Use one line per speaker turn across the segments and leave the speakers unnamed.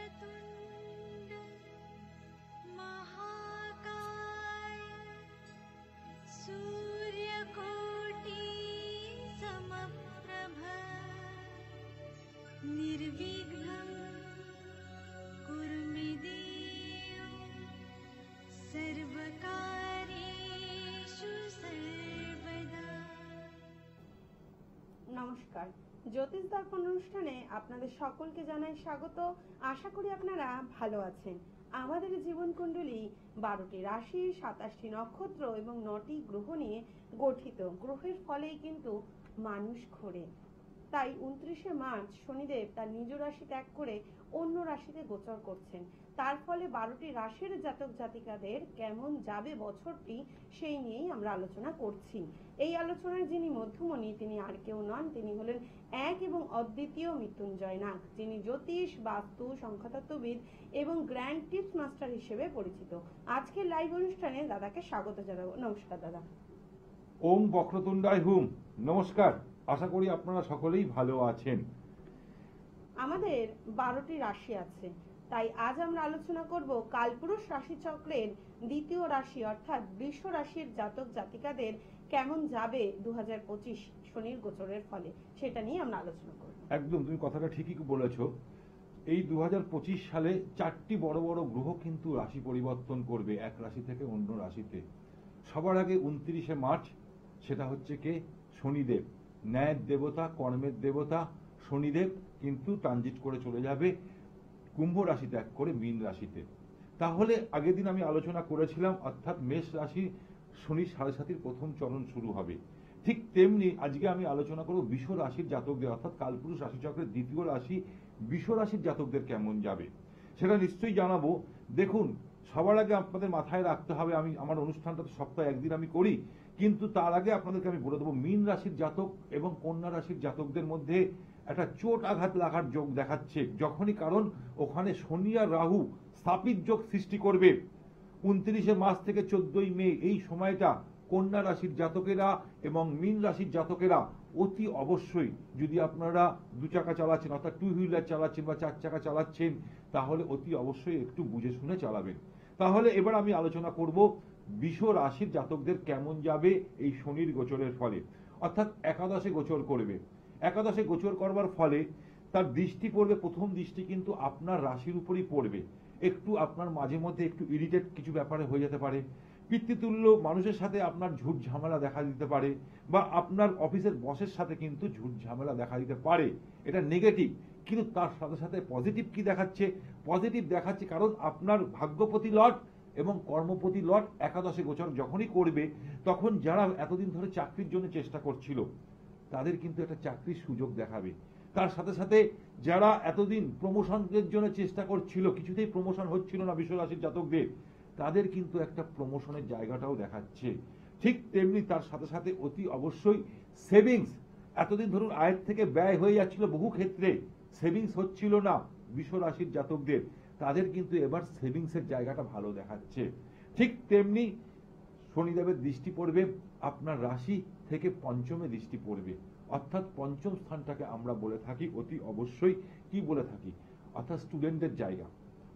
वक्रतुण्ड महाकाय सूर्यकोटि समप्रभ निर्विघ्नं कुरु मे देव सर्वकार्येषु सर्वदा।
নমস্কার, জ্যোতিষ দর্পণ অনুষ্ঠানে আপনাদের সকলকে জানাই স্বাগত। আশা করি আপনারা ভালো আছেন। আমাদের জীবন কুণ্ডলী 12টি রাশি, 27টি নক্ষত্র এবং 9টি গ্রহ নিয়ে গঠিত। গ্রহের ফলেই কিন্তু মানুষ ঘোরে। তাই 29শে মার্চ শনিদেব তার নিজ রাশি ত্যাগ করে অন্য রাশিতে গোচর করছেন। তার ফলে 12টি রাশির জাতক জাতিকাদের কেমন যাবে বছরটি, সেই নিয়েই আমরা আলোচনা করছি। এই আলোচনার যিনি মধ্যমণি তিনি আর কেউ নন, তিনি হলেন এক এবং অদ্বিতীয় মৃত্যুঞ্জয় নাগ, যিনি জ্যোতিষ, বাস্তু, সংখ্যাতত্ত্ববিদ এবং গ্র্যান্ড টিপস মাস্টার হিসেবে পরিচিত। আজকের লাইভ অনুষ্ঠানে দাদাকে স্বাগত জানাবো। নমস্কার দাদা।
ওম বক্রতুণ্ডায় হুম। নমস্কার, আশা করি আপনারা সকলেই ভালো আছেন।
আমাদের 12টি রাশি আছে, তাই আজ আমরা আলোচনা করব কালপুরুষ রাশিচক্রের দ্বিতীয় রাশি অর্থাৎ বৃষ রাশির জাতক জাতিকাদের কেমন যাবে 2025 শনির গোচরের ফলে, সেটা নিয়ে আমরা আলোচনা করব।
একদম তুমি কথাটা ঠিকই বলেছো। এই 2025 সালে 4টি বড় বড় গ্রহ কিন্তু রাশি পরিবর্তন করবে এক রাশি থেকে অন্য রাশিতে। সবার আগে 29শে মার্চ, সেটা হচ্ছে কে? শনিদেব, ন্যায়ের দেবতা, কর্মের দেবতা শনিদেব কিন্তু ট্রানজিট করে চলে যাবে কুম্ভ রাশি ত্যাগ করে মীন রাশিতে। তাহলে আগের দিন আমি আলোচনা করেছিলাম, অর্থাৎ মেষ রাশি শনির 7.5 প্রথম চরণ শুরু হবে। ঠিক তেমনি আজকে আমি আলোচনা করব বৃষ রাশির জাতকদের, অর্থাৎ কালপুরুষ রাশিচক্রের দ্বিতীয় রাশি বৃষ রাশির জাতকদের কেমন যাবে সেটা নিশ্চয়ই জানাবো। দেখুন, সবার আগে আপনাদের মাথায় রাখতে হবে, আমি আমার অনুষ্ঠানটা তো সপ্তাহে একদিন আমি করি, কিন্তু তার আগে আপনাদেরকে আমি বলে দেবো মীন রাশির জাতক এবং কন্যা রাশির জাতকদের মধ্যে একটা চোট আঘাত লাগার যোগ দেখাচ্ছে যখনই, কারণ ওখানে শনি আর রাহু স্থাপিত যোগ সৃষ্টি করবে 29শে মার্চ থেকে 14ই মে। এই সময়টা কন্যা রাশির জাতকেরা এবং মীন রাশির জাতকেরা অতি অবশ্যই, যদি আপনারা 2 চাকা চালাচ্ছেন অর্থাৎ 2 হুইলার চালাচ্ছেন বা 4 চাকা চালাচ্ছেন, তাহলে অতি অবশ্যই একটু বুঝে শুনে চালাবেন। তাহলে এবার আমি আলোচনা করব বৃষ রাশির জাতকদের কেমন যাবে এই শনির গোচরের ফলে, অর্থাৎ একাদশে গোচর করবে। একাদশে গোচর করবার ফলে তার দৃষ্টি পড়বে, প্রথম দৃষ্টি কিন্তু আপনার রাশির উপরই পড়বে। একটু আপনার মাঝে মধ্যে একটু ইরিটেট কিছু ব্যাপারে হয়ে যেতে পারে, পিতৃতুল্য মানুষের সাথে আপনার ঝুট ঝামেলা দেখা দিতে পারে, বা আপনার অফিসের বসের সাথে কিন্তু ঝুট ঝামেলা দেখা দিতে পারে। এটা নেগেটিভ, কিন্তু তার সাথে সাথে পজিটিভ কি দেখাচ্ছে? পজিটিভ দেখাচ্ছে, কারণ আপনার ভাগ্যপতি লর্ড এবং কর্মপতি লর্ড একাদশে গোচর যখনই করবে, তখন যারা এতদিন ধরে চাকরির জন্য চেষ্টা করছিল তাদের কিন্তু একটা চাকরির সুযোগ দেখাবে। তার সাথে সাথে যারা এতদিন প্রমোশনের জন্য চেষ্টা করছিল, কিছুতেই প্রমোশন হচ্ছিল না বৃষ রাশির জাতকদের, তাদের কিন্তু একটা প্রমোশনের জায়গাটাও দেখাচ্ছে। ঠিক তেমনি তার সাথে সাথে অতি অবশ্যই সেভিংস, এতদিন ধরুন আয়ের থেকে ব্যয় হয়ে যাচ্ছিল, বহু ক্ষেত্রে সেভিংস হচ্ছিল না বৃষ রাশির জাতকদের, তাদের কিন্তু এবার সেভিংসের জায়গাটা ভালো দেখাচ্ছে। ঠিক তেমনি শনিদেবের দৃষ্টি পড়বে আপনার রাশি থেকে পঞ্চমে দৃষ্টি পড়বে, অর্থাৎ পঞ্চম স্থানটাকে আমরা বলে থাকি অতি অবশ্যই কি বলে থাকি, অর্থাৎ স্টুডেন্টের জায়গা,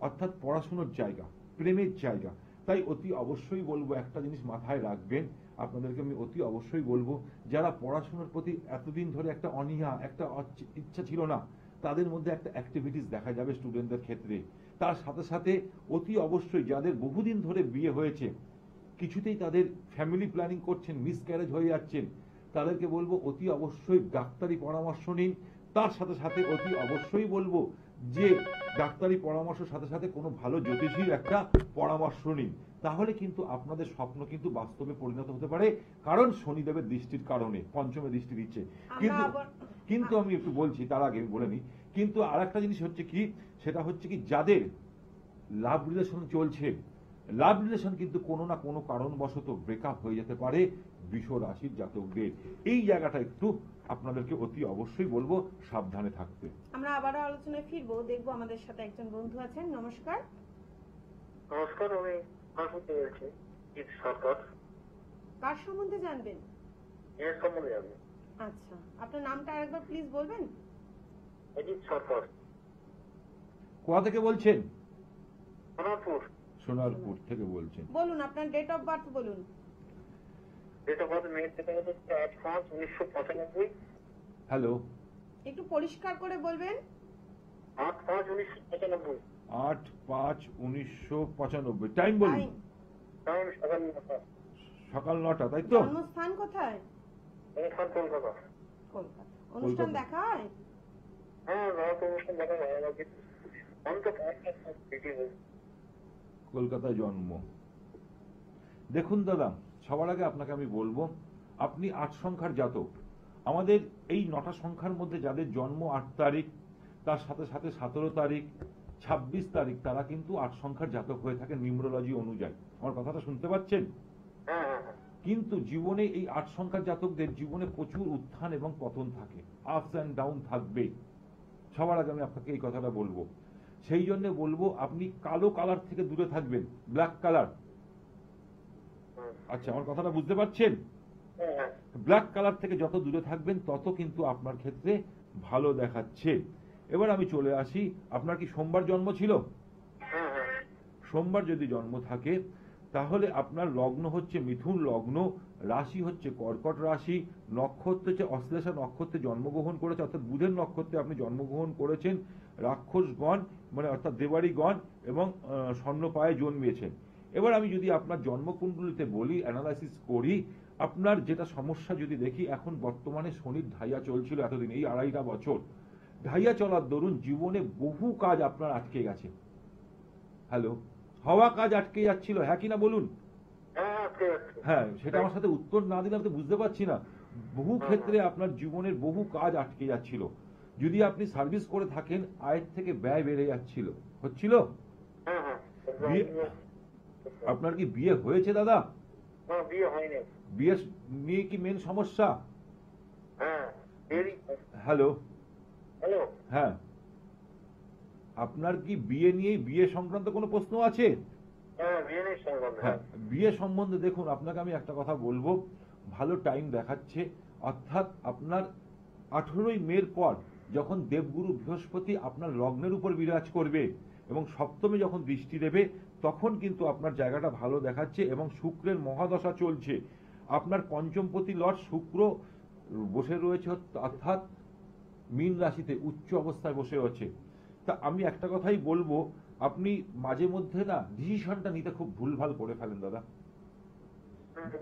অর্থাৎ পড়াশোনার জায়গা, প্রেমের জায়গা। তাই অতি অবশ্যই বলবো একটা জিনিস মাথায় রাখবেন, আপনাদেরকে আমি অতি অবশ্যই বলবো, যারা পড়াশোনার প্রতি এতদিন ধরে একটা অনীহা, একটা ইচ্ছা ছিল না, তাদের মধ্যে একটা অ্যাক্টিভিটিস দেখা যাবে স্টুডেন্টদের ক্ষেত্রে। তার সাথে সাথে অতি অবশ্যই যাদের বহুদিন ধরে বিয়ে হয়েছে, কিছুতেই তাদের ফ্যামিলি প্ল্যানিং করছেন, মিসক্যারেজ হয়ে যাচ্ছেন, তাদেরকে বলবো অতি অবশ্যই ডাক্তারি পরামর্শ নিন। তার সাথে সাথে অতি অবশ্যই বলবো যে ডাক্তারি পরামর্শের সাথে সাথে কোনো ভালো জ্যোতিষীর একটা পরামর্শ নিন, তাহলে কিন্তু আপনাদের স্বপ্ন কিন্তু বাস্তবে পরিণত হতে পারে, কারণ শনিদেবের দৃষ্টির কারণে পঞ্চমে দৃষ্টি দিচ্ছে। কিন্তু আমি একটু বলছি, তার আগে বলে নিই, কিন্তু আর একটা জিনিস হচ্ছে কি, সেটা হচ্ছে কি যাদের লাভ রিলেশন চলছে, লাভ রিলেশন কিন্তু কোনো না কোনো কারণবশত ব্রেকআপ হয়ে যেতে পারে বৃষ রাশির জাতকদের। এই জায়গাটা একটু আপনাদেরকে অতি অবশ্যই বলবো সাবধানে থাকতে।
আমরা আবারও আলোচনায় ফিরবো, দেখবো আমাদের সাথে একজন বন্ধু আছেন। নমস্কার।
নমস্কার, আমি বলছি সরকার।
কার সম্বন্ধে জানবেন?
এর সম্বন্ধে জানবেন।
আচ্ছা, আপনার নামটা আরেকবার প্লিজ বলবেন।
অজিত সরকার।
কোথা থেকে বলছেন?
সোনারপুর।
সোনারপুর থেকে বলছেন।
বলুন আপনার ডেট অফ বার্থ বলুন।
ডেট অফ বার্থ মেয়ের ডেট অফ বার্থ 8/5/1995।
হ্যালো,
একটু পরিষ্কার করে বলবেন।
8/5/1995।
8/5/1995। টাইম বলুন।
টাইম,
টাইম সকাল 9টা।
সকাল 9টা, তাই তো?
জন্মস্থান কোথায়?
অনুষ্ঠান কলকাতা।
কলকাতা। অনুষ্ঠান
কলকাতা।
দেখা হয়?
হ্যাঁ, রাত অনুষ্ঠান দেখা হয় আমাকে। আমি তো ভিডিও।
কলকাতায় জন্ম। দেখুন দাদা, সবার আগে আপনাকে আমি বলবো, আপনি 8 সংখ্যার জাতক। আমাদের এই 9টা সংখ্যার মধ্যে যাদের জন্ম 8 তারিখ, তার সাথে সাথে 17 তারিখ, 26 তারিখ, তারা কিন্তু 8 সংখ্যার জাতক হয়ে থাকে নিউমেরোলজি অনুযায়ী। আমার কথাটা শুনতে পাচ্ছেন?
হ্যাঁ হ্যাঁ হ্যাঁ।
কিন্তু জীবনে এই 8 সংখ্যার জাতকদের জীবনে প্রচুর উত্থান এবং পতন থাকে, আপস অ্যান্ড ডাউন থাকবে। সবার আগে আমি আপনাকে এই কথাটা বলবো। সেই জন্য বলবো আপনি কালো কালার থেকে দূরে থাকবেন, ব্ল্যাক কালার। আচ্ছা, আমার কথাটা বুঝতে পারছেন?
হ্যাঁ হ্যাঁ।
ব্ল্যাক কালার থেকে যত দূরে থাকবেন তত কিন্তু আপনার ক্ষেত্রে ভালো দেখাচ্ছে। এবার আমি চলে আসি, আপনার কি সোমবার জন্ম ছিল?
হ্যাঁ হ্যাঁ।
সোমবার যদি জন্ম থাকে তাহলে আপনার লগ্ন হচ্ছে মিথুন লগ্ন, রাশি হচ্ছে কর্কট রাশি, নক্ষত্র হচ্ছে অশ্লেষা নক্ষত্রে জন্মগ্রহণ করেছে, অর্থাৎ বুধের নক্ষত্রে আপনি জন্মগ্রহণ করেছেন, রাক্ষসগণ মানে অর্থাৎ দেবাড়িগণ এবং স্বর্ণপায়ে জন্মিয়েছেন। এবার আমি যদি আপনার জন্মকুণ্ডলিতে বলি, অ্যানালাইসিস করি, আপনার যেটা সমস্যা যদি দেখি, এখন বর্তমানে শনির ঢাইয়া চলছিল এতদিন, এই 2.5 বছর ঢাইয়া চলার দরুন জীবনে বহু কাজ আপনার আটকে গেছে। হ্যালো, হওয়া কাজ আটকে যাচ্ছিল, হ্যাঁ কিনা বলুন?
হ্যাঁ ঠিক আছে।
হ্যাঁ, সেটা আমার সাথে উত্তর না দিলে আমি তো বুঝতে পারছি না। বহু ক্ষেত্রে আপনার জীবনের বহু কাজ আটকে যাচ্ছিল। যদি আপনি সার্ভিস করে থাকেন, আয়ের থেকে ব্যয় বেড়ে যাচ্ছিল, হচ্ছিল।
হ্যাঁ হ্যাঁ।
আপনার কি বিয়ে হয়েছে দাদা?
না, বিয়ে হয়নি।
বিয়ে নিয়ে কি মেন সমস্যা?
হ্যাঁ। দেরি।
Hello,
hello.
হ্যাঁ, আপনার কি বিয়ে নিয়ে, বিয়ে সংক্রান্ত কোনো প্রশ্ন আছে?
হ্যাঁ, বিয়ে নেই সম্বন্ধ।
হ্যাঁ, বিয়ে সম্বন্ধে দেখুন, আপনাকে আমি একটা কথা বলবো, ভালো টাইম দেখাচ্ছে। অর্থাৎ আপনার 18ই মের পর যখন দেবগুরু বৃহস্পতি আপনার লগ্নের উপর বিরাজ করবে এবং সপ্তমে যখন দৃষ্টি দেবে, তখন কিন্তু আপনার জায়গাটা ভালো দেখাচ্ছে এবং শুক্রের মহাদশা চলছে। আপনার পঞ্চমপতি লর্ড শুক্র বসে রয়েছে, অর্থাৎ মীন রাশিতে উচ্চ অবস্থায় বসে আছে। তা আমি একটা কথাই বলবো, আপনি মাঝে মধ্যে না ডিসিশনটা নিতে খুব ভুলভাল করে ফেলেন দাদা।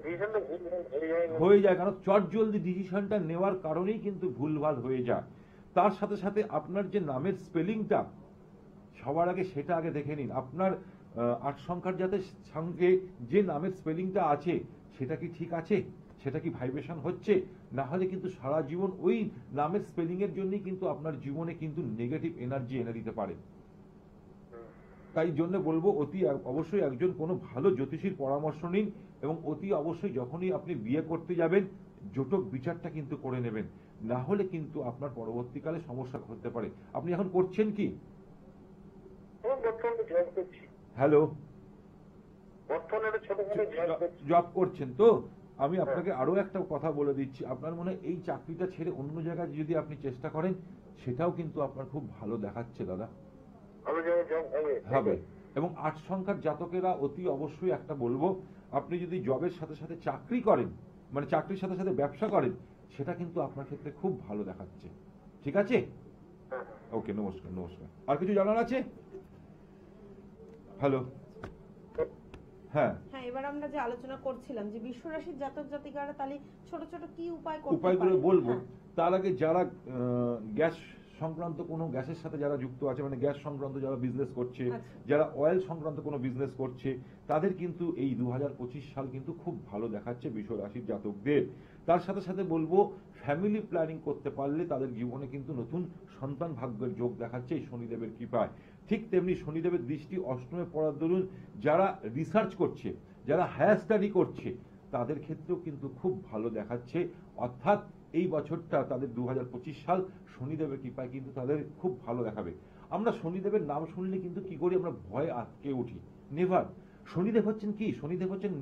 ডিসিশনটা ভুল হয়ে যায়।
হয়ে যায়, কারণ চট জলদি ডিসিশনটা নেওয়ার কারণেই কিন্তু ভুলভাল হয়ে যায়। তার সাথে সাথে আপনার যে নামের স্পেলিংটা, সবার আগে সেটা আগে দেখে নিন। আপনার 8 সংখ্যার জাতের সঙ্গে যে নামের স্পেলিংটা আছে সেটা কি ঠিক আছে, সেটা কি ভাইব্রেশন হচ্ছে? না হলে কিন্তু সারা জীবন ওই নামের স্পেলিং এর জন্যই কিন্তু আপনার জীবনে কিন্তু নেগেটিভ এনার্জি এনে দিতে পারে। তাই জন্য বলবো, অতি অবশ্যই একজন কোনো ভালো জ্যোতিষীর পরামর্শ নিন এবং অতি অবশ্যই যখনই আপনি বিয়ে করতে যাবেন জটক বিচারটা কিন্তু করে নেবেন, না হলে কিন্তু আপনার পরবর্তীকালে সমস্যা হতে পারে। আপনি এখন করছেন কি?
বর্তমানে জব করছি।
হ্যালো,
বর্তমানে ছোটখাটো জব করছি।
জব করছেন তো? আমি আপনাকে আরো একটা কথা বলে দিচ্ছি, আপনার মনে হয় এই চাকরিটা ছেড়ে অন্য জায়গায় যদি আপনি চেষ্টা করেন, সেটাও কিন্তু আপনার খুব ভালো দেখাচ্ছে দাদা।
আমি যেন জব
হবে। এবং 8 সংখ্যার জাতকেরা অতি অবশ্যই একটা বলবো, আপনি যদি জবের সাথে সাথে চাকরি করেন, মানে চাকরির সাথে সাথে ব্যবসা করেন, সেটা কিন্তু আপনার ক্ষেত্রে খুব ভালো দেখাচ্ছে। ঠিক আছে?
হ্যাঁ।
ওকে, নমস্কার। নমস্কার। আর কিছু জানার আছে? হ্যালো, হ্যাঁ,
হ্যাঁ, এবার আমরা যে আলোচনা করছিলাম যে বিশ্ব রাশির জাতক জাতিকারা তাহলে ছোট ছোট কি উপায় করতে
উপায়গুলো
পারে?
বলবো।
হ্যাঁ।
তার আগে যারা গ্যাস সংক্রান্ত কোনো গ্যাসের সাথে যারা যুক্ত আছে, মানে গ্যাস সংক্রান্ত যারা বিজনেস করছে,
আচ্ছা।
যারা অয়েল সংক্রান্ত কোনো বিজনেস করছে, তাদের কিন্তু এই 2025 সাল কিন্তু খুব ভালো দেখাচ্ছে বিশ্ব রাশির জাতকদের। তার সাথে সাথে বলবো, ফ্যামিলি প্ল্যানিং করতে পারলে তাদের জীবনে কিন্তু নতুন সন্তান ভাগ্যের যোগ দেখাচ্ছে এই শনিদেবের কৃপায়। ঠিক তেমনি শনিদেবের দৃষ্টি অষ্টমে পড়ার দরুন যারা রিসার্চ করছে, যারা হায়ার স্টাডি করছে, তাদের ক্ষেত্রেও কিন্তু খুব ভালো দেখাচ্ছে। অর্থাৎ এই বছরটা তাদের 2025 সাল শনিদেবের কৃপায় কিন্তু তাদের খুব ভালো দেখাবে। আমরা শনিদেবের নাম শুনলে কিন্তু কি করি, আমরা ভয়ে আটকে উঠি। নেভার। শনিদেব হচ্ছেন কি? শনিদেব হচ্ছেন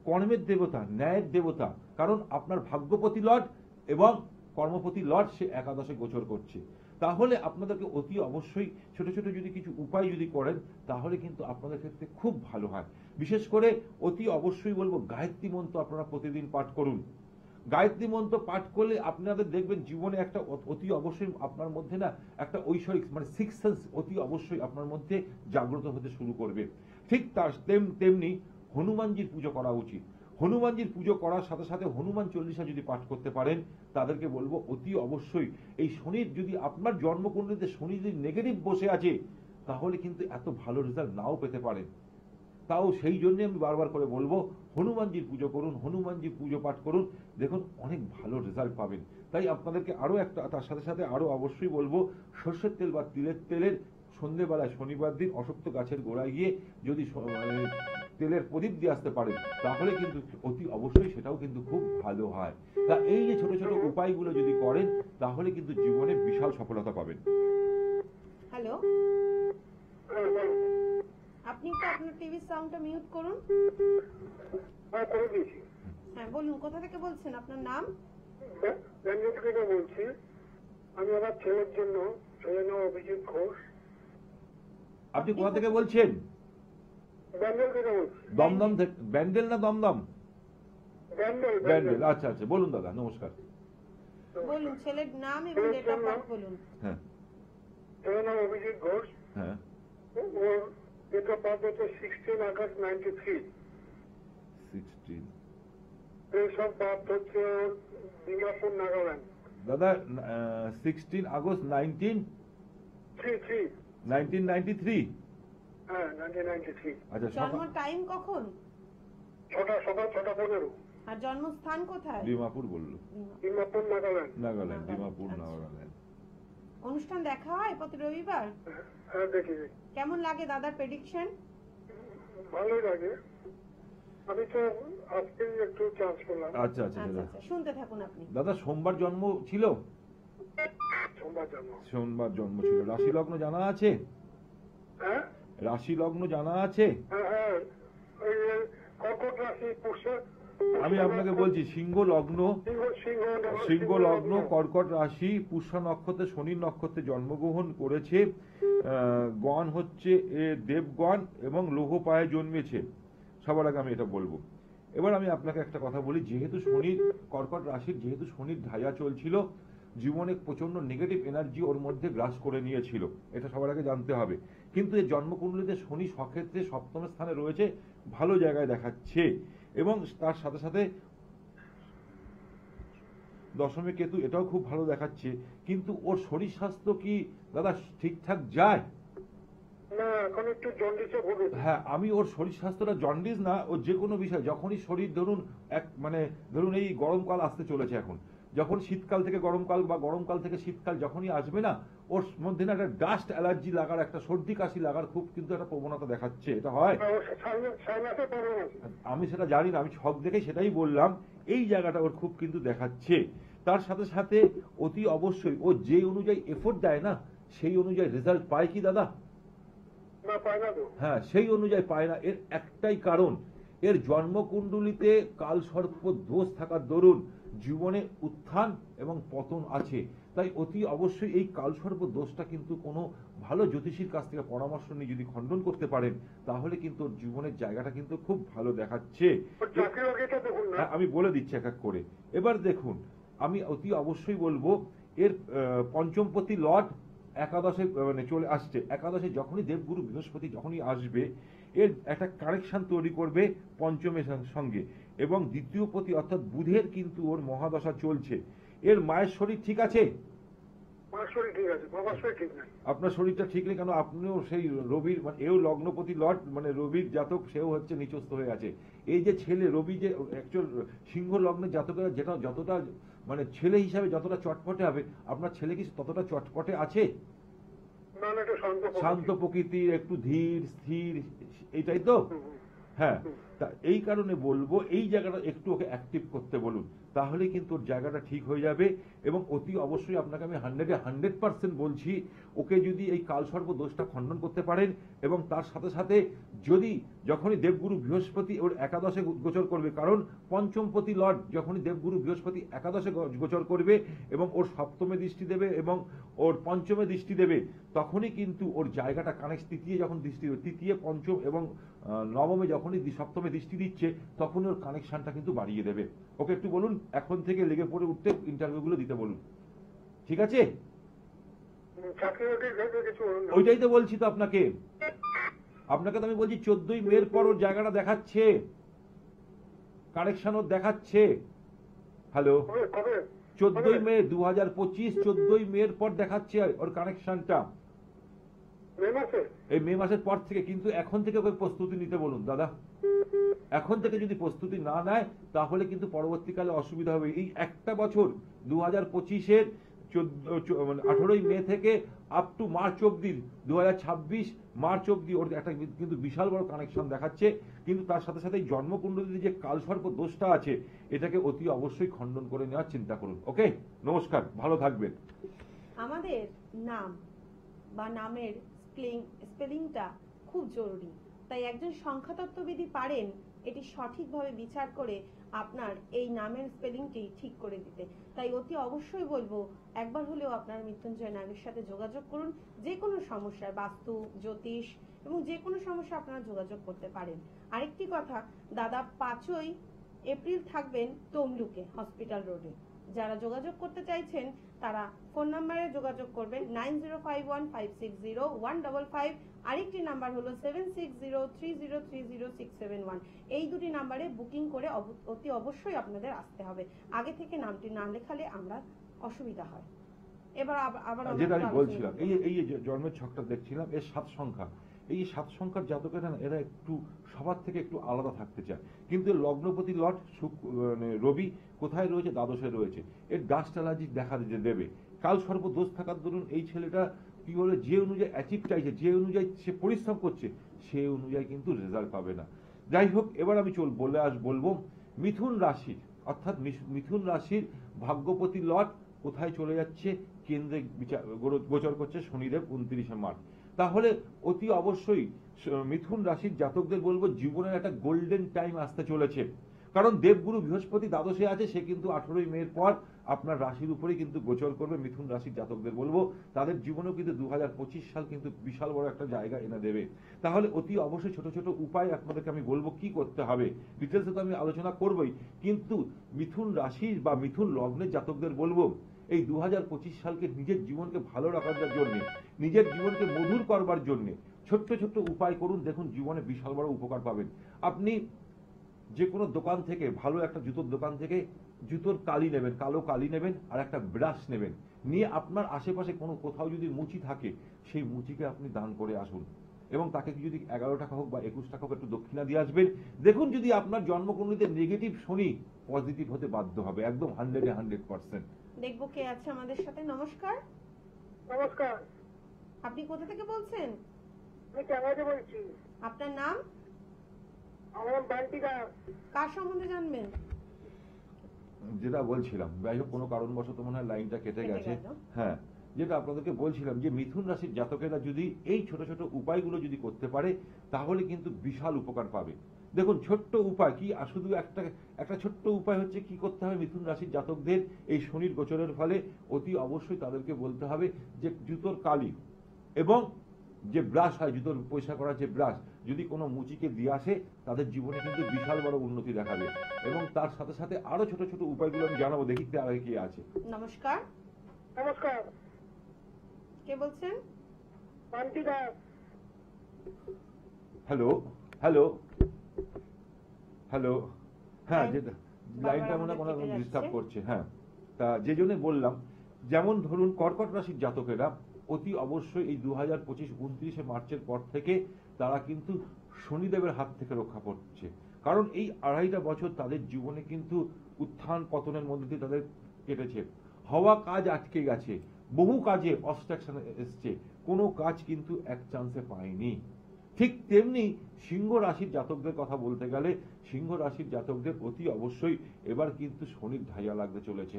কর্মের দেবতা, ন্যায়ের দেবতা। কারণ আপনার ভাগ্যপতি লর্ড এবং কর্মপতি লর্ড সে একাদশে গোচর করছে। তাহলে আপনাদেরকে অতি অবশ্যই ছোট ছোট যদি কিছু উপায় যদি করেন তাহলে কিন্তু আপনাদের ক্ষেত্রে খুব ভালো হয়। বিশেষ করে অতি অবশ্যই বলবো গায়ত্রী মন্ত্র আপনারা প্রতিদিন পাঠ করুন। গায়ত্রী মন্ত্র পাঠ করলে আপনাদের দেখবেন জীবনে একটা অতি অবশ্যই আপনার মধ্যে না একটা ঐশ্বরিক মানে সিক্স সেন্স অতি অবশ্যই আপনার মধ্যে জাগ্রত হতে শুরু করবে। ঠিক তার তেমনি হনুমানজির পুজো করা উচিত। হনুমানজির পুজো করার সাথে সাথে হনুমান চল্লিশা যদি পাঠ করতে পারেন তাদেরকে বলবো অতি অবশ্যই এই শনির যদি আপনার জন্মকুণ্ডলিতে শনি যদি নেগেটিভ বসে আছে তাহলে কিন্তু এত ভালো রেজাল্ট নাও পেতে পারেন। তাও সেই জন্য আমি বারবার করে বলবো হনুমানজির পুজো করুন, হনুমানজির পুজো পাঠ করুন, দেখুন অনেক ভালো রেজাল্ট পাবেন। তাই আপনাদেরকে আরো একটা তার সাথে সাথে আরো অবশ্যই বলবো সর্ষের তেল বা তিলের তেলের সন্ধ্যেবেলায় শনিবার দিন অশক্ত গাছের গোড়ায় গিয়ে যদি তেলের প্রদীপ দিয়ে আসতে পারেন তাহলে কিন্তু অতি অবশ্যই সেটাও কিন্তু খুব ভালো হয়। তা এই যে ছোট ছোট উপায়গুলো যদি করেন তাহলে কিন্তু জীবনে বিশাল সফলতা পাবেন।
হ্যালো, আপনি একটু আপনার টিভির সাউন্ডটা মিউট করুন।
হ্যাঁ, করে দিয়েছি।
হ্যাঁ বলুন, কোথা থেকে বলছেন, আপনার নাম?
ব্যাঙ্গালোর থেকে বলছি। আমি আমার ছেলের জন্য, ছেলের নাম অভিজিৎ ঘোষ।
আপনি কোথা থেকে বলছেন?
ব্যাঙ্গালোর থেকে বলছি।
দমদম থেকে? ব্যান্ডেল না দমদম? ব্যান্ডেল,
ব্যাঙ্গালোর।
আচ্ছা আচ্ছা, বলুন দাদা, নমস্কার।
বলুন ছেলের নাম এবং ডেট অফ বার্থ বলুন।
হ্যাঁ
ছেলের নাম অভিজিৎ ঘোষ।
হ্যাঁ,
ওর ডেট অফ বার্থ হচ্ছে 16 আগস্ট 93।
16।
প্লেস অফ বার্থ হচ্ছে ওর ডিমাপুর, নাগাল্যান্ড।
দাদা 16 আগস্ট 1993।
হ্যাঁ, 1993।
আচ্ছা,
জন্ম টাইম কখন
সকাল 6:15।
আর জন্মস্থান কোথায়?
ডিমাপুর বললো।
ডিমাপুর, নাগাল্যান্ড।
নাগাল্যান্ড, ডিমাপুর,
আচ্ছা।
নাগাল্যান্ড।
অনুষ্ঠান দেখা হয় প্রতি রবিবার?
হ্যাঁ, দেখি।
কেমন লাগে দাদার প্রেডিকশন?
ভালোই লাগে। আমি তো আজকে একটু চান্স পেলাম।
আচ্ছা আচ্ছা
আচ্ছা
দাদা।
আচ্ছা, শুনতে থাকুন আপনি।
দাদা সোমবার জন্ম ছিল?
সোমবার জন্ম।
সোমবার জন্ম ছিল। রাশি লগ্ন জানা আছে?
হ্যাঁ
রাশি লগ্ন জানা আছে?
হ্যাঁ হ্যাঁ, ওই কর্কট রাশি, পুষ্য।
আমি আপনাকে বলছি সিংহ লগ্ন, সিংহ লগ্ন, কর্কট রাশি, পুষ্য নক্ষত্রে শনির নক্ষত্রে জন্মগ্রহণ করেছে। গণ হচ্ছে দেবগণ এবং লৌহ পায়ে জন্মেছে। সবার আগে আমি এটা বলবো। এবার আমি আপনাকে একটা কথা বলি, যেহেতু শনির কর্কট রাশির যেহেতু শনির ঢাইয়া চলছিল, জীবনে প্রচন্ড নেগেটিভ এনার্জি ওর মধ্যে গ্রাস করে নিয়েছিল, এটা সবার আগে জানতে হবে। কিন্তু এই জন্মকুণ্ডলিতে শনি স্বক্ষেত্রে সপ্তম স্থানে রয়েছে, ভালো জায়গায় দেখাচ্ছে, এবং তার সাথে সাথে দশমে কেতু, এটাও খুব ভালো দেখাচ্ছে। কিন্তু ওর শরীর স্বাস্থ্য কি দাদা ঠিকঠাক যায়?
না, এখন একটু জন্ডিসে ভুগেছে।
হ্যাঁ, আমি ওর শরীর স্বাস্থ্যটা জন্ডিস না, ওর যে কোনো বিষয় যখনই শরীর ধরুন ধরুন এই গরমকাল আসতে চলেছে, এখন যখন শীতকাল থেকে গরমকাল বা গরমকাল থেকে শীতকাল যখনই আসবে না, ওর মধ্যে না একটা ডাস্ট অ্যালার্জি লাগার, একটা সর্দি কাশি লাগার খুব কিন্তু একটা প্রবণতা দেখাচ্ছে। এটা হয়? আমি সেটা জানি না, আমি ছক দেখে সেটাই বললাম, এই জায়গাটা ওর খুব কিন্তু দেখাচ্ছে। তার সাথে সাথে অতি অবশ্যই ও যে অনুযায়ী এফোর্ট দেয় না, সেই অনুযায়ী রেজাল্ট পায় কি দাদা?
না, পায় না তো।
হ্যাঁ, সেই অনুযায়ী পায় না। এর একটাই কারণ, এর জন্মকুণ্ডলিতে কাল সর্প দোষ থাকার দরুন জীবনে উত্থান এবং পতন আছে। তাই অতি অবশ্যই এই কালসর্প দোষটা কিন্তু কোনো ভালো জ্যোতিষীর কাছ থেকে পরামর্শ নিয়ে যদি খণ্ডন করতে পারেন তাহলে কিন্তু ওর জীবনের জায়গাটা কিন্তু খুব ভালো দেখাচ্ছে। আমি বলে দিচ্ছি এক এক করে। এবার দেখুন, আমি অতি অবশ্যই বলবো এর পঞ্চমপতি লর্ড একাদশে চলে আসছে। একাদশে যখনই দেবগুরু বৃহস্পতি যখনই আসবে, এর একটা কানেকশন তৈরি করবে পঞ্চমের সঙ্গে, এবং দ্বিতীয় পতি অর্থাৎ বুধের কিন্তু ওর মহাদশা চলছে। এর মায়ের শরীর ঠিক আছে? আপনার শরীরটা ঠিক নেই কেন? আপনিও সেই রবির এও লগ্নপতি লর্ড রবির জাতক, সেও হচ্ছে নিচস্থ হয়ে আছে। এই যে ছেলে রবি যে অ্যাকচুয়াল সিংহ লগ্নের জাতকেরা যেটা যতটা ছেলে হিসাবে যতটা চটপটে হবে, আপনার ছেলে কি ততটা চটপটে আছে? শান্ত প্রকৃতির, একটু ধীর স্থির, এইটাই তো? হ্যাঁ, তা এই কারণে বলবো এই জায়গাটা একটু ওকে অ্যাক্টিভ করতে বলুন, তাহলে কিন্তু ওর জায়গাটা ঠিক হয়ে যাবে। এবং অতি অবশ্যই আপনাকে আমি 100% বলছি, ওকে যদি এই কালসর্প দোষটা খণ্ডন করতে পারেন, এবং তার সাথে সাথে যদি যখনই দেবগুরু বৃহস্পতি ওর একাদশে গোচর করবে, কারণ পঞ্চমপতি লর্ড যখনই দেবগুরু বৃহস্পতি একাদশে গোচর করবে এবং ওর সপ্তমে দৃষ্টি দেবে এবং ওর পঞ্চমে দৃষ্টি দেবে, তখনই কিন্তু ওর জায়গাটা কানেক্ট, তৃতীয় যখন দৃষ্টি দেবে, তৃতীয় পঞ্চম এবং নবমে যখনই সপ্তমে দৃষ্টি দিচ্ছে, তখন ওর কানেকশনটা কিন্তু বাড়িয়ে দেবে। ওকে একটু বলুন এখন থেকে লেগে পড়ে উঠতে ইন্টারভিউগুলো দিতে বলুন, ঠিক আছে?
চাকরি বাকরি ভেবে কিছু বলুন না।
ওইটাই তো বলছি তো আপনাকে তো আমি বলছি 14ই মের পর ওর জায়গাটা দেখাচ্ছে, কানেকশন ওর দেখাচ্ছে। হ্যালো,
কবে কবে
14ই মে 2025, 14ই মের পর দেখাচ্ছে ওর কানেকশনটা,
মে মাসে?
এই মে মাসের পর থেকে। কিন্তু এখন থেকে ওকে প্রস্তুতি নিতে বলুন দাদা, এখন থেকে যদি প্রস্তুতি না নেয় তাহলে কিন্তু পরবর্তীকালে অসুবিধা হবে। এই একটা বছর 2025-এর 18ই মে থেকে আপ টু মার্চ অব্দি, 2026 মার্চ অব্দি ওর একটা কিন্তু বিশাল বড় কানেকশন দেখাচ্ছে। কিন্তু তার সাথে সাথে জন্মকুণ্ডলীতে যে কালসর্প দোষটা আছে, এটাকে অতি অবশ্যই খণ্ডন করে নেওয়ার চিন্তা করুন। ওকে, নমস্কার, ভালো থাকবেন।
আমাদের নাম বা নামের স্পেলিংটা খুব জরুরি, তাই একজন সংখ্যাতত্ত্ববিদই পারেন এটি সঠিকভাবে বিচার করে আপনার এই নামের স্পেলিংটি ঠিক করে দিতে। তাই অতি অবশ্যই বলবো একবার হলেও আপনার মৃত্যুঞ্জয় নামের সাথে যোগাযোগ করুন। যে কোনো সমস্যায়, বাস্তু, জ্যোতিষ এবং যে কোনো সমস্যা আপনারা যোগাযোগ করতে পারেন। আরেকটি কথা, দাদা 5ই এপ্রিল থাকবেন তমলুকে হসপিটাল রোডে। যারা যোগাযোগ করতে চাইছেন তারা ফোন নাম্বারে যোগাযোগ করবেন 9051560155। আরেকটি নাম্বার হলো 7603030671। এই দুটি নাম্বারে বুকিং করে অতি অবশ্যই আপনাদের আসতে হবে। আগে থেকে নামটি না লেখালে আমরা অসুবিধা হয়। এবার আবার
যেটা আমি বলছিলাম, এই যে জন্মের ছকটা দেখছিলাম, এর 7 সংখ্যা, এই 7 সংখ্যার জাতকেরা এরা একটু সবার থেকে একটু আলাদা থাকতে চায়। কিন্তু লগ্নপতি লর্ড রবি কোথায় রয়েছে? দ্বাদশে রয়েছে। এর ডাস্ট অ্যালার্জি দেখা দেবে। কাল সর্ব দোষ থাকার দরুন এই ছেলেটা কি বলে, যে অনুযায়ী অ্যাচিভ চাইছে, যে অনুযায়ী সে পরিশ্রম করছে, সেই অনুযায়ী কিন্তু রেজাল্ট পাবে না। যাই হোক, এবার আমি বলবো মিথুন রাশির, অর্থাৎ মিথুন রাশির ভাগ্যপতি লর্ড কোথায় চলে যাচ্ছে? কেন্দ্রে গোচর করছে শনিদেব 29শে মার্চ। তাহলে অতি অবশ্যই মিথুন রাশির জাতকদের বলবো জীবনের একটা গোল্ডেন টাইম আসতে চলেছে। কারণ দেবগুরু বৃহস্পতি দ্বাদশে আছে, সে কিন্তু 18ই মের পর আপনার রাশির উপরে কিন্তু গোচর করবে। মিথুন রাশির জাতকদের বলবো তাদের জীবনেও কিন্তু 2025 সাল কিন্তু বিশাল বড় একটা জায়গা এনে দেবে। তাহলে অতি অবশ্যই ছোট ছোট উপায় আপনাদেরকে আমি বলবো কি করতে হবে। ডিটেলসে তো আমি আলোচনা করবোই, কিন্তু মিথুন রাশির বা মিথুন লগ্নের জাতকদের বলবো এই 2025 সালকে নিজের জীবনকে ভালো রাখার জন্য, নিজের জীবনকে মধুর করবার জন্য ছোট্ট ছোট্ট উপায় করুন। দেখুন জীবনে বিশাল বড় উপকার পাবেন। আপনি যে কোনো দোকান থেকে, ভালো একটা জুতোর দোকান থেকে জুতোর কালি নেবেন, কালো কালি নেবেন, আর একটা ব্রাশ নেবেন, নিয়ে আপনার আশেপাশে কোথাও যদি মুচি থাকে, সেই মুচিকে আপনি দান করে আসুন। এবং তাকে যদি 11 টাকা হোক বা 21 টাকা হোক একটু দক্ষিণা দিয়ে আসবেন। দেখুন যদি আপনার জন্মকুণ্ডলীতে নেগেটিভ শনি পজিটিভ হতে বাধ্য হবে, একদম 100%।
দেখবো কে আছে আমাদের সাথে। নমস্কার,
নমস্কার,
আপনি কোথা থেকে বলছেন?
আমি ক্যামেরাতে বলছি।
আপনার নাম?
আমার নাম বান্টি দাস।
কার সম্বন্ধে জানবেন?
যেটা বলছিলাম, যাই হোক কোনো কারণবশত মনে হয় লাইনটা কেটে গেছে।
গেল।
হ্যাঁ, যেটা আপনাদেরকে বলছিলাম যে মিথুন রাশির জাতকেরা যদি এই ছোট ছোট উপায়গুলো যদি করতে পারে, তাহলে কিন্তু বিশাল উপকার পাবে। দেখুন ছোট্ট উপায় কি, আর শুধু একটা ছোট্ট উপায় হচ্ছে কি করতে হবে মিথুন রাশির জাতকদের এই শনির গোচরের ফলে অতি অবশ্যই তাদেরকে বলতে হবে যে জুতোর কালি এবং যে ব্রাশ হয়, জুতোর পয়সা করার যে ব্রাশ, যদি কোনো মুচিকে দিয়ে আসে, তাদের জীবনে কিন্তু বিশাল বড় উন্নতি দেখাবে। এবং তার সাথে সাথে আরো ছোট ছোট উপায়গুলো আমি জানাবো। দেখি আগে কি আছে।
নমস্কার,
নমস্কার,
কে বলছেন?
Bunty Das.
Hello hello hello, হ্যাঁ,
লাইন-
যেটা
বারবার
লাইনটা মনে
আমাদের
কোনো
কেটে
ডিস্টার্ব
যাচ্ছে।
করছে। হ্যাঁ, তা যে জন্য বললাম, যেমন ধরুন কর্কট রাশির জাতকেরা অতি অবশ্যই এই 2025 29শে মার্চের পর থেকে তারা কিন্তু শনিদেবের হাত থেকে রক্ষা করছে। কারণ এই 2.5 বছর তাদের জীবনে কিন্তু উত্থান পতনের মধ্যে দিয়ে তাদের কেটেছে। হওয়া কাজ আটকে গেছে, বহু কাজে অবস্ট্রাকশন এসছে, কোনো কাজ কিন্তু এক চান্সে পায়নি। ঠিক তেমনি সিংহ রাশির জাতকদের কথা বলতে গেলে সিংহ রাশির জাতকদের অতি অবশ্যই এবার কিন্তু শনির ঢাইয়া লাগতে চলেছে।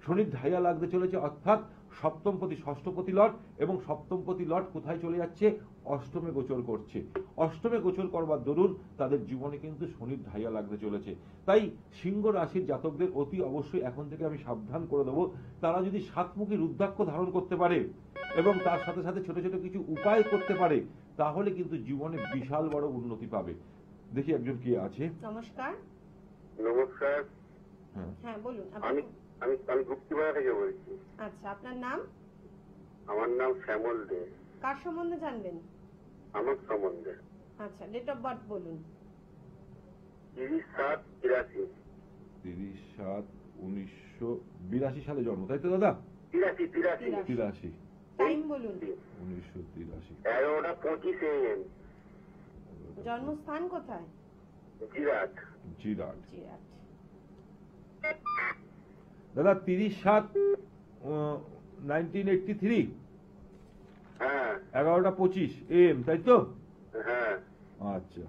শনির ঢাইয়া লাগতে চলেছে, অর্থাৎ সপ্তমপতি ষষ্ঠপতি লট এবং সপ্তমপতি লট কোথায় চলে যাচ্ছে? অষ্টমে গোচর করছে। অষ্টমে গোচর করবার দরুন তাদের জীবনে কিন্তু শনির ঢাইয়া লাগতে চলেছে। তাই সিংহ রাশির জাতকদের অতি অবশ্যই এখন থেকে আমি সাবধান করে দেবো, তারা যদি সাতমুখী রুদ্রাক্ষ ধারণ করতে পারে এবং তার সাথে সাথে ছোট ছোট কিছু উপায় করতে পারে, তাহলে কিন্তু জীবনে বিশাল বড় উন্নতি পাবে। দেখি একজন কে আছে।
নমস্কার।
নমস্কার,
হ্যাঁ বলুন।
আমি আমি আমি গুপ্তিপাড়া থেকে বলছি।
আচ্ছা, আপনার নাম?
আমার নাম শ্যামল দে।
কার সম্বন্ধে জানবেন?
আমার সম্বন্ধে
আচ্ছা, ডেট অফ বার্থ বলুন।
30/7/82।
30/7/1982 সালে জন্ম, তাই তো দাদা?
83।
টাইম বলুন।
1983।
11:25 AM।
জন্মস্থান কোথায়?
জিরাট।
জিরাট।
জিরাট।
দাদা 30/7/1983,
হ্যাঁ
11:25 AM, তাই তো?
হ্যাঁ।
আচ্ছা,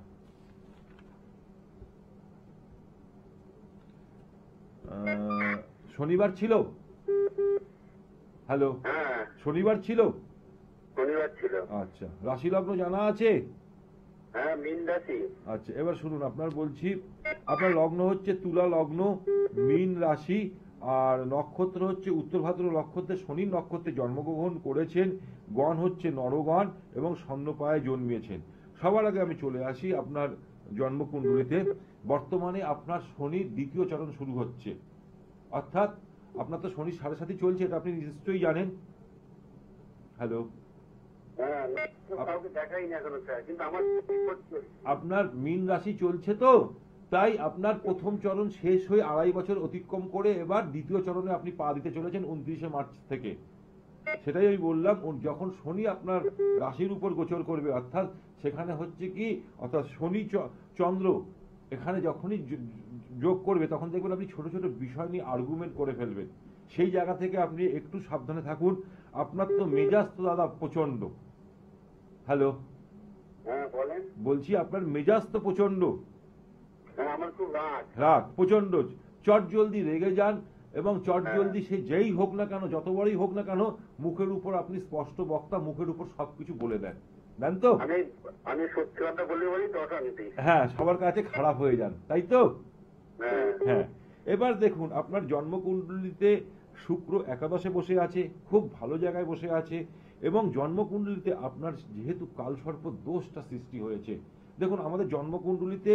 শনিবার ছিল? হ্যালো,
হ্যাঁ
শনিবার ছিল?
শনিবার ছিল।
আচ্ছা, রাশি লগ্ন জানা আছে?
হ্যাঁ মীন রাশি।
আচ্ছা, এবার শুনুন, আপনার বলছি, আপনার লগ্ন হচ্ছে তুলা লগ্ন, মীন রাশি, আর নক্ষত্র হচ্ছে উত্তর ভাদ্র নক্ষত্রে শনি নক্ষত্রে জন্মগ্রহণ করেছেন। গণ হচ্ছে নরগণ এবং স্বর্ণপায়ে জন্মিয়েছেন। সবার আগে আমি চলে আসি আপনার জন্মকুণ্ডলিতে। বর্তমানে আপনার শনির দ্বিতীয় চরণ শুরু হচ্ছে, অর্থাৎ আপনার তো শনি 7.5 চলছে, এটা আপনি নিশ্চয়ই জানেন। হ্যালো,
হ্যাঁ কাউকে দেখাই না এখনো স্যার, কিন্তু আমার
আপনার মীন রাশি চলছে তো, তাই আপনার প্রথম চরণ শেষ হয়ে 2.5 বছর অতিক্রম করে এবার দ্বিতীয় চরণে আপনি পা দিতে চলেছেন 29শে মার্চ থেকে। সেটাই আমি বললাম, যখন শনি আপনার রাশির উপর গোচর করবে, অর্থাৎ সেখানে হচ্ছে কি, অর্থাৎ শনি চন্দ্র এখানে যখনই যোগ করবে, তখন দেখবেন আপনি ছোট ছোট বিষয় নিয়ে আর্গুমেন্ট করে ফেলবেন। সেই জায়গা থেকে আপনি একটু সাবধানে থাকুন। আপনার তো মেজাজ তো দাদা প্রচন্ড। হ্যালো,
হ্যাঁ বলেন।
বলছি আপনার মেজাজ তো প্রচন্ড।
হ্যাঁ আমার খুব রাগ।
রাগ প্রচন্ড, চট জলদি রেগে যান এবং চট জলদি সে যেই হোক না কেন, যত বড়ই হোক না কেন, মুখের উপর আপনি স্পষ্ট বক্তা, মুখের উপর সবকিছু বলে দেন, দেন তো?
আমি সত্যি কথা বলি তো অশান্তি।
হ্যাঁ, সবার কাছে খারাপ হয়ে যান, তাই তো?
হ্যাঁ
হ্যাঁ, এবার দেখুন, আপনার জন্মকুণ্ডলিতে শুক্র একাদশে বসে আছে, খুব ভালো জায়গায় বসে আছে, এবং জন্মকুণ্ডলিতে আপনার যেহেতু কালসর্প দোষটা সৃষ্টি হয়েছে। দেখুন, আমাদের জন্মকুণ্ডলিতে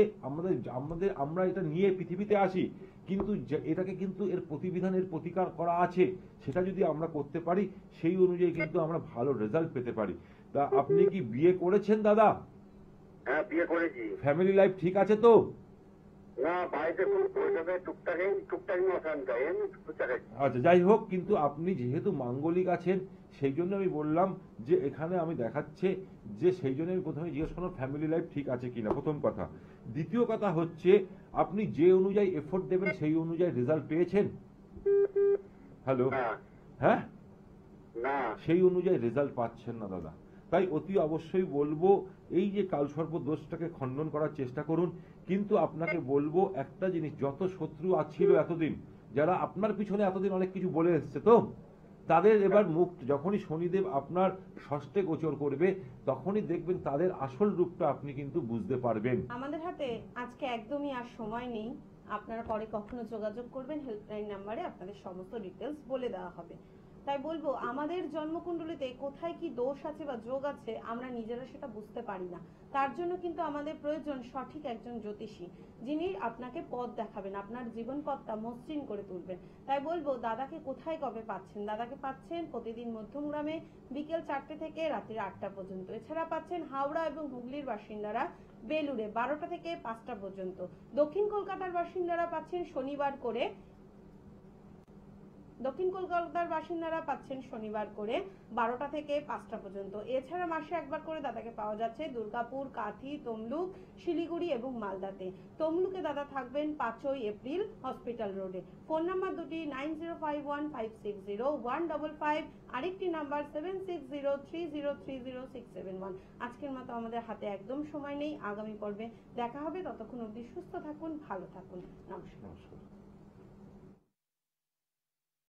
আমরা এটা নিয়ে পৃথিবীতে আসি, কিন্তু এটাকে কিন্তু এর প্রতিবিধান, এর প্রতিকার করা আছে। সেটা যদি আমরা করতে পারি, সেই অনুযায়ী কিন্তু আমরা ভালো রেজাল্ট পেতে পারি। তা আপনি কি বিয়ে করেছেন দাদা?
হ্যাঁ বিয়ে করেছি।
ফ্যামিলি লাইফ ঠিক আছে তো?
না বাড়িতে খুব টুকটাক অশান্তি।
আচ্ছা, যাই হোক, কিন্তু আপনি যেহেতু মাঙ্গলিক আছেন, সেই জন্য আমি বললাম যে এখানে আমি দেখাচ্ছে যে সেই জন্য আমি প্রথমে জিজ্ঞেস করলাম ফ্যামিলি লাইফ ঠিক আছে কিনা, প্রথম কথা। দ্বিতীয় কথা হচ্ছে, আপনি যে অনুযায়ী এফোর্ট দেবেন সেই অনুযায়ী রেজাল্ট পেয়েছেন? হ্যালো, হ্যাঁ,
না
সেই অনুযায়ী রেজাল্ট পাচ্ছেন না দাদা। তাই অতি অবশ্যই বলবো, এই যে কালসর্প দোষটাকে খণ্ডন করার চেষ্টা করুন। কিন্তু আপনাকে বলবো একটা জিনিস, যত শত্রু ছিল এতদিন, যারা আপনার পিছনে এতদিন অনেক কিছু বলে এসছে, তো তাদের এবার মুখ, যখনই শনিদেব আপনার ষষ্ঠে গোচর করবে, তখনই দেখবেন তাদের আসল রূপটা আপনি কিন্তু বুঝতে পারবেন।
আমাদের হাতে আজকে একদমই আর সময় নেই। আপনারা পরে কখনো যোগাযোগ করবেন, হেল্পলাইন নাম্বারে আপনাদের সমস্ত ডিটেলস বলে দেওয়া হবে। তাই বলবো, আমাদের জন্মকুণ্ডলিতে কোথায় কি দোষ আছে বা যোগ আছে আমরা নিজেরা সেটা বুঝতে পারি না। তার জন্য কিন্তু আমাদের প্রয়োজন সঠিক একজন জ্যোতিষী, যিনি আপনাকে পথ দেখাবেন, আপনার জীবন পথটা মসৃণ করে তুলবেন। তাই বলবো, দাদাকে কোথায় কবে পাচ্ছেন? দাদাকে পাচ্ছেন প্রতিদিন মধ্যমগ্রামে বিকেল 4টে থেকে রাত্রি 8টা পর্যন্ত। এছাড়া পাচ্ছেন হাওড়া এবং হুগলির বাসিন্দারা বেলুড়ে 12টা থেকে 5টা পর্যন্ত। দক্ষিণ কলকাতার বাসিন্দারা পাচ্ছেন শনিবার করে দক্ষিণ কলকাতার বাসিন্দারা পাচ্ছেন শনিবার করে 12টা থেকে 5টা পর্যন্ত। এছাড়া মাসে একবার করে দাদাকে পাওয়া যাচ্ছে দুর্গাপুর, কাঁথি, তমলুক, শিলিগুড়ি এবং মালদাতে। তমলুকে দাদা থাকবেন 5ই এপ্রিল হসপিটাল রোডে। ফোন নাম্বার দুটি 9051560155, আরেকটি নাম্বার 7603030671। আজকের মতো আমাদের হাতে একদম সময় নেই, আগামী পর্বে দেখা হবে। ততক্ষণ অবধি সুস্থ থাকুন, ভালো থাকুন। নমস্কার।
নমস্কার।